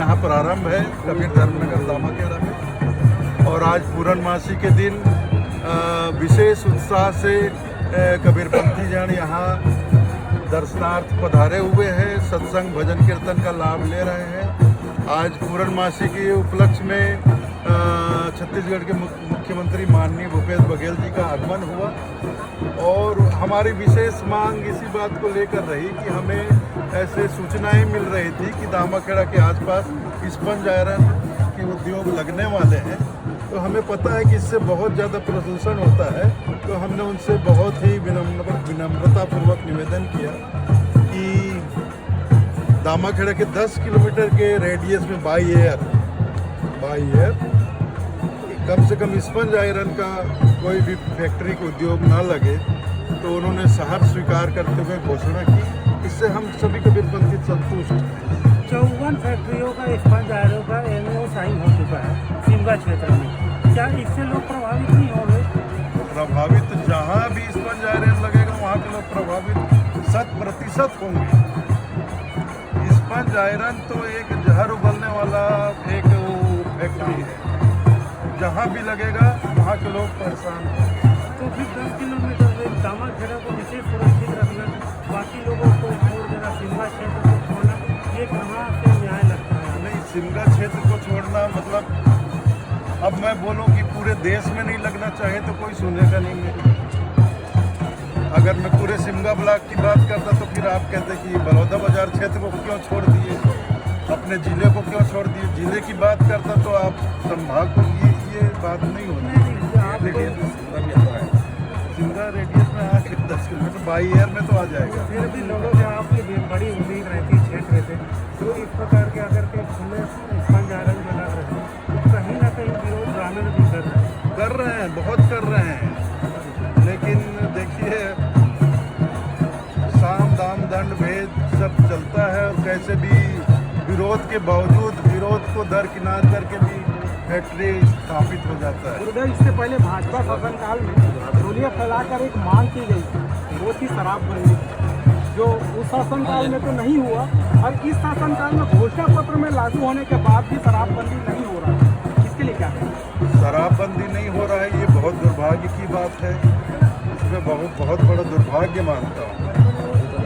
यहाँ प्रारंभ है कबीर धर्मनगर दामाखेड़ा में, और आज पूर्णमासी के दिन विशेष उत्साह से कबीरपंथी जन यहाँ दर्शनार्थ पधारे हुए हैं, सत्संग भजन कीर्तन का लाभ ले रहे हैं। आज पूर्णमासी के उपलक्ष्य में छत्तीसगढ़ के मुख्यमंत्री माननीय भूपेश बघेल जी का आगमन हुआ, और हमारी विशेष मांग इसी बात को लेकर रही कि हमें ऐसे सूचनाएं मिल रही थी कि दामाखेड़ा के आसपास स्पंज आयरन के उद्योग लगने वाले हैं, तो हमें पता है कि इससे बहुत ज़्यादा प्रदूषण होता है। तो हमने उनसे बहुत ही विनम्रतापूर्वक निवेदन किया कि दामाखेड़ा के 10 किलोमीटर के रेडियस में बाई एयर कम से कम स्पंज आयरन का कोई भी फैक्ट्री को उद्योग ना लगे। तो उन्होंने सहर्ष स्वीकार करते हुए घोषणा की, इससे हम सभी कबीरपंथी संतुष्ट हैं। 54 फैक्ट्रियों का स्पंज आयरन का एमओ साइन हो चुका है सिमगा क्षेत्र में, क्या इससे लोग प्रभावित नहीं हो रहे? प्रभावित जहाँ भी स्पंज आयरन लगेगा वहाँ के लोग प्रभावित 100% होंगे। स्पंज आयरन तो एक जहर उगलने वाला एक फैक्ट्री है, जहाँ भी लगेगा वहाँ के लोग परेशान होंगे। तो फिर 10 किलोमीटर से दामाखेड़ा को विशेष सुरक्षित रखना, बाकी लोगों को छोड़ देना, सिमगा क्षेत्र को छोड़ना, ये कहाँ से न्याय लगता है? नहीं, सिमगा क्षेत्र को छोड़ना मतलब अब मैं बोलूं कि पूरे देश में नहीं लगना चाहे तो कोई सुनेगा नहीं मेरी। अगर मैं पूरे सिमगा ब्लॉक की बात करता तो फिर आप कहते कि बलौदा बाजार क्षेत्र को क्यों छोड़ दिए, अपने ज़िले को क्यों छोड़ दिए। ज़िले की बात करता तो आप संभाग को ये बात नहीं होती। लेकिन सिमगा रेडियस में आके 10 किलोमीटर बाई एयर में तो आ जाएगा। फिर भी लोगों से आपकी बड़ी उम्मीद रहती है क्षेत्र से, तो इस प्रकार के अगर के खुले स्पंज आयरन जो लग रहे हैं तो कहीं ना कहीं विरोध ग्रामीण भी कर रहे हैं, बहुत कर रहे हैं। लेकिन देखिए, साम दाम दंड भेद सब चलता है, और कैसे भी विरोध के बावजूद विरोध को दरकिनार करके भी फैक्ट्री स्थापित हो जाता है। गुरुदेव, इससे पहले भाजपा शासनकाल में गोलियां फैलाकर एक मांग की गई थी, वो थी शराबबंदी, जो उस शासनकाल में तो नहीं हुआ, और इस शासनकाल में घोषणा पत्र में लागू होने के बाद भी शराबबंदी नहीं हो रहा है, इसके लिए क्या है? शराबबंदी नहीं हो रहा है, ये बहुत दुर्भाग्य की बात है। इसमें बहुत बड़ा दुर्भाग्य मानता हूँ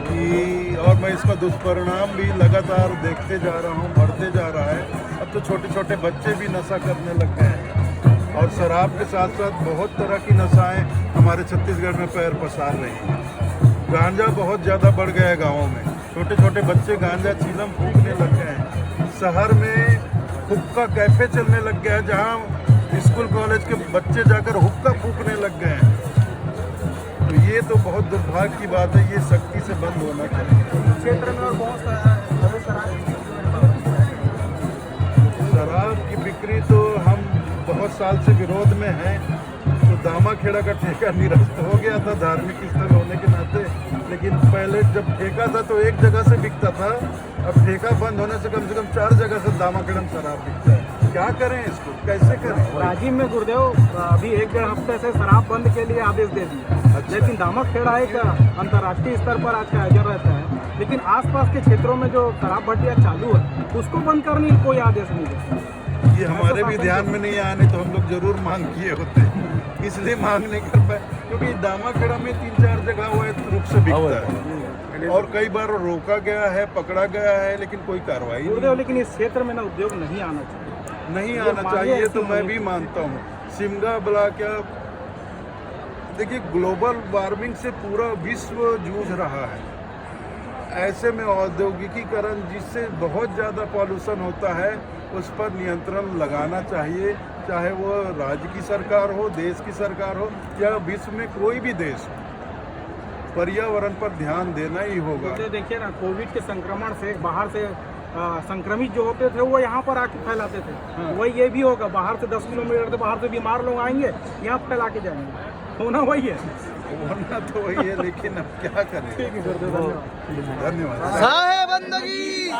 कि, और मैं इसका दुष्परिणाम भी लगातार देखते जा रहा हूँ, बढ़ते जा रहा है। अब तो छोटे छोटे बच्चे भी नशा करने लग गए हैं, और शराब के साथ साथ बहुत तरह की नशाएं हमारे छत्तीसगढ़ में पैर पसार रही हैं। गांजा बहुत ज़्यादा बढ़ गया है गाँवों में, छोटे छोटे बच्चे गांजा चीलम फूकने लग गए हैं। शहर में हुक्का कैफे चलने लग गया है, जहाँ स्कूल कॉलेज के बच्चे जाकर हुक्का फूकने लग गए हैं। तो ये तो बहुत दुर्भाग्य की बात है, ये सख्ती से बंद होना चाहिए। क्षेत्र में और बहुत सारा शराब की बिक्री तो हम बहुत साल से विरोध में हैं। तो दामाखेड़ा का ठेका निरस्त हो गया था धार्मिक स्थल होने के नाते, लेकिन पहले जब ठेका था तो एक जगह से बिकता था, अब ठेका बंद होने से कम 4 जगह से दामाखेड़ा में शराब बिकता है। क्या करें इसको, कैसे करें? राजीव में गुरुदेव अभी 1-1.5 हफ्ते से शराब बंद के लिए आदेश दे दिया। लेकिन दामाखेड़ा एक अंतर्राष्ट्रीय स्तर पर आज का आयोजन रहता है, लेकिन आसपास के क्षेत्रों में जो शराब भट्टियाँ चालू है उसको बंद करने की कोई आदेश नहीं देता। ये हमारे भी ध्यान में नहीं आने तो हम लोग जरूर मांग किए होते, इसलिए मांग नहीं कर पाए क्योंकि दामाखेड़ा में 3-4 जगह हुए रूप से बिकता है, और कई बार रोका गया है, पकड़ा गया है, लेकिन कोई कार्रवाई नहीं। लेकिन इस क्षेत्र में ना उद्योग नहीं आना चाहिए, तो मैं भी मानता हूँ। सिमगा ब्लॉक क्या, देखिए, ग्लोबल वार्मिंग से पूरा विश्व जूझ रहा है। ऐसे में औद्योगिकीकरण जिससे बहुत ज़्यादा पॉल्यूशन होता है, उस पर नियंत्रण लगाना चाहिए, चाहे वो राज्य की सरकार हो, देश की सरकार हो, या विश्व में कोई भी देश हो। पर्यावरण पर ध्यान देना ही होगा। तो देखिए ना, कोविड के संक्रमण से बाहर से संक्रमित जो होते थे वो यहाँ पर आके फैलाते थे। हाँ। वही ये भी होगा, बाहर से 10 किलोमीटर से बाहर से बीमार लोग आएंगे, यहाँ फैला के जाएंगे। होना वही है, होना तो वही है, लेकिन अब क्या करें। ठीक है, धन्यवाद। साहे बंदगी